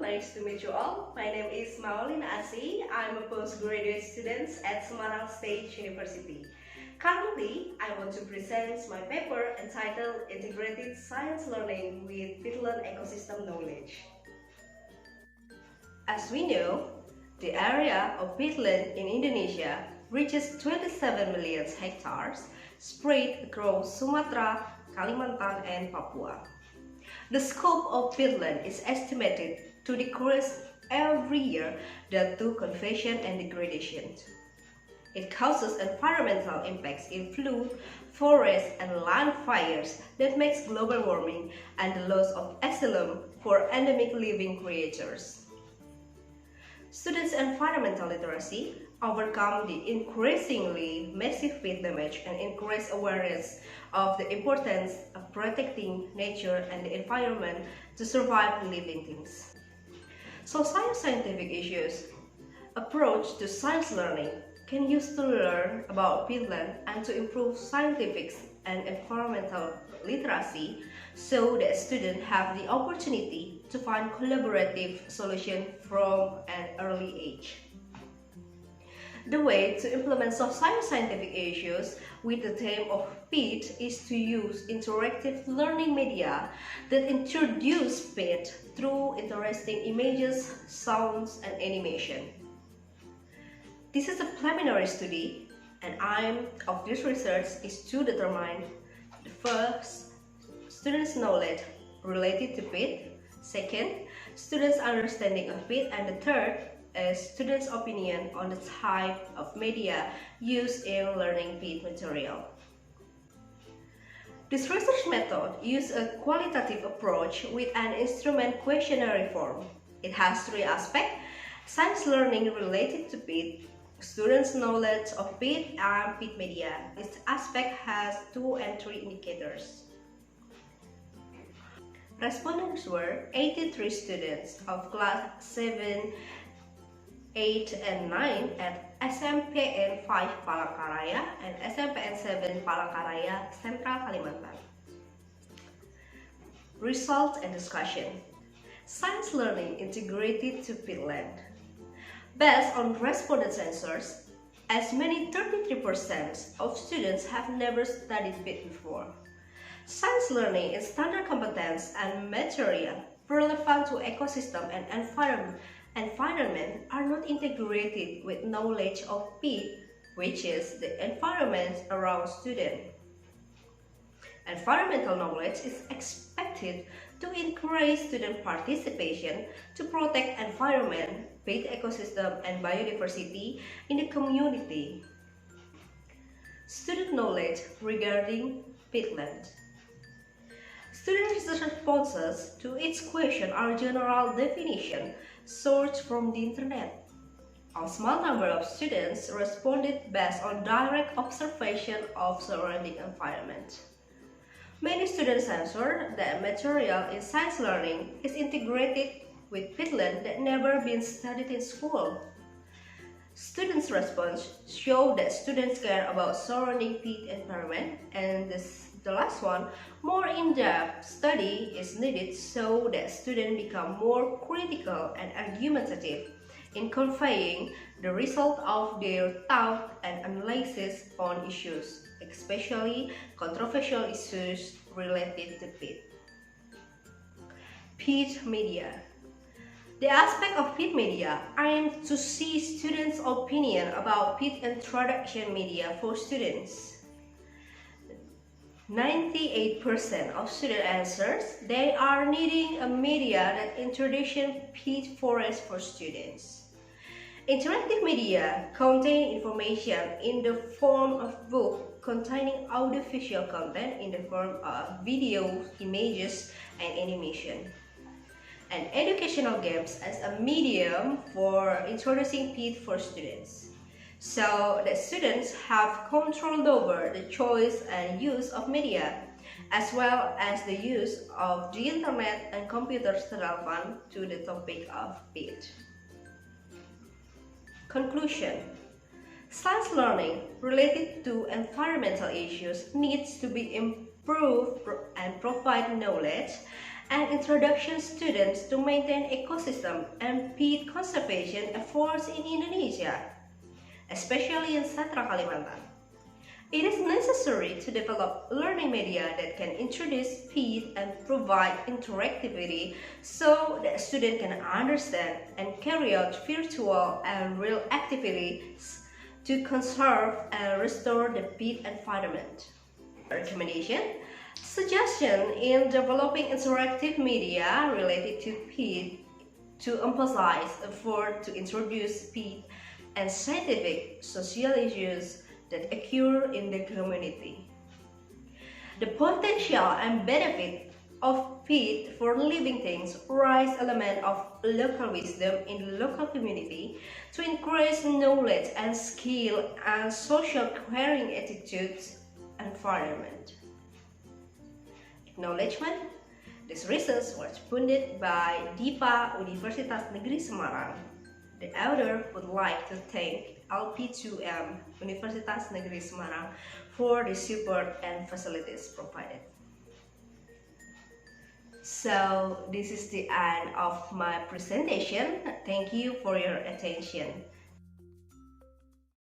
nice to meet you all. My name is Maulina Asi. I'm a postgraduate student at Semarang State University. Currently, I want to present my paper entitled Integrated Science Learning with Peatland Ecosystem Knowledge. As we know, the area of peatland in Indonesia reaches 27 million hectares spread across Sumatra, Kalimantan, and Papua. The scope of peatland is estimated to decrease every year due to conversion and degradation. It causes environmental impacts in flood, forest, and land fires that makes global warming and the loss of asylum for endemic living creatures. Students' environmental literacy overcome the increasingly massive peat damage and increase awareness of the importance of protecting nature and the environment to survive living things. So scientific issues approach to science learning can use to learn about peatland and to improve scientific and environmental literacy so that students have the opportunity to find collaborative solutions from an early age. The way to implement scientific issues with the theme of peat is to use interactive learning media that introduce peat through interesting images, sounds, and animation. This is a preliminary study, and aim of this research is to determine the first, students' knowledge related to peat, second, students' understanding of peat, and the third, a student's opinion on the type of media used in learning peat material. This research method uses a qualitative approach with an instrument questionnaire form. It has three aspects: science learning related to peat, students' knowledge of peat, and peat media. This aspect has 2 and 3 indicators. Respondents were 83 students of class 7, 8 and 9 at SMPN 5 Palangkaraya and SMPN 7 Palangkaraya, Central Kalimantan. Results and discussion. Science learning integrated to peatland. Based on respondent answers, as many 33% of students have never studied peat before. Science learning is standard competence and material relevant to ecosystem and environment are not integrated with knowledge of peat, which is the environment around student. Environmental knowledge is expected to increase student participation to protect environment, peat ecosystem, and biodiversity in the community. Student knowledge regarding peatland. Student research responses to each question are general definition sourced from the internet. A small number of students responded based on direct observation of surrounding environment. Many students answered that material in science learning is integrated with peatland that never been studied in school. Students' response show that students care about surrounding peat environment, and the last one, more in-depth study is needed so that students become more critical and argumentative in conveying the result of their thought and analysis on issues, especially controversial issues related to peat. Peat media. The aspect of peat media aims to see students' opinion about peat introduction media for students. 98% of student answers they are needing a media that introduces peat forest for students. Interactive media contain information in the form of book containing audiovisual content in the form of video, images, and animation. And educational games as a medium for introducing peat for students, so that students have control over the choice and use of media, as well as the use of the internet and computers relevant to the topic of peat. Conclusion. Science learning related to environmental issues needs to be improved and provide knowledge and introduction students to maintain ecosystem and peat conservation efforts in Indonesia, especially in Central Kalimantan. It is necessary to develop learning media that can introduce peat and provide interactivity so that students can understand and carry out virtual and real activities to conserve and restore the peat environment. Recommendation: suggestion in developing interactive media related to peat to emphasize effort to introduce peat and scientific social issues that occur in the community. The potential and benefit of peat for living things raise element of local wisdom in the local community to increase knowledge and skill and social caring attitudes environment. Acknowledgement. This research was funded by DIPA Universitas Negeri Semarang. The author would like to thank LP2M Universitas Negeri Semarang for the support and facilities provided. So this is the end of my presentation. Thank you for your attention.